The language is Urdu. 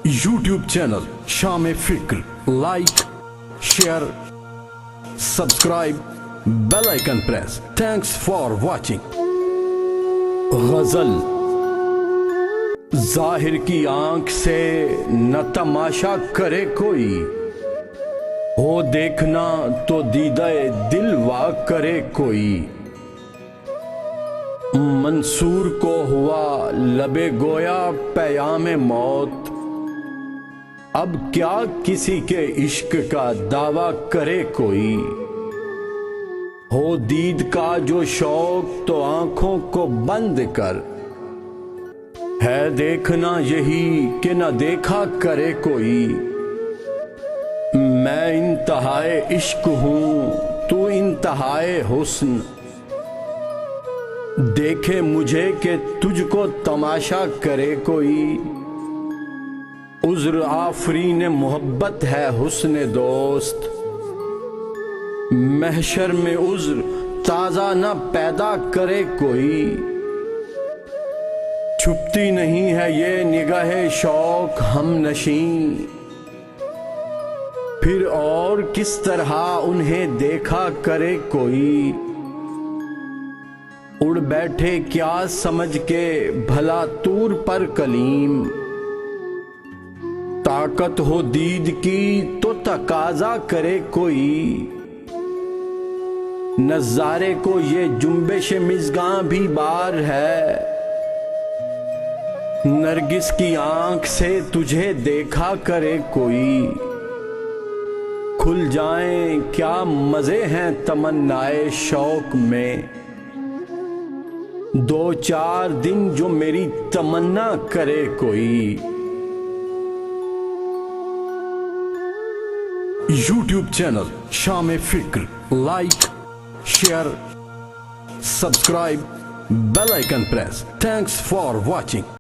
YouTube channel Sham Fikr. Like, share, subscribe, bell icon press. Thanks for watching. غزل ظاہر کی آنکھ سے نہ تماشا کرے کوئی، ہو دیکھنا تو دیدہ دل وا کرے کوئی۔ منصور کو ہوا لبے گویا پیام موت، اب کیا کسی کے عشق کا دعویٰ کرے کوئی۔ ہو دید کا جو شوق تو آنکھوں کو بند کر، ہے دیکھنا یہی کہ نہ دیکھا کرے کوئی۔ میں انتہائے عشق ہوں تو انتہائے حسن، دیکھے مجھے کہ تجھ کو تماشا کرے کوئی۔ عذر آفرین محبت ہے حسن دوست، محشر میں عذر تازہ نہ پیدا کرے کوئی۔ چھپتی نہیں ہے یہ نگاہ شوق ہم نشیں، پھر اور کس طرح انہیں دیکھا کرے کوئی۔ اڑ بیٹھے کیا سمجھ کے بھلا طور پر کلیم، طاقت ہو دید کی تو تقاضا کرے کوئی۔ نظارے کو یہ جنبش مژگاں بھی بار ہے، نرگس کی آنکھ سے تجھے دیکھا کرے کوئی۔ کھل جائیں کیا مزے ہیں تمنائے شوق میں، دو چار دن جو میری تمنا کرے کوئی۔ YouTube channel Sham Fikr. Like, share, subscribe, bell icon press. Thanks for watching.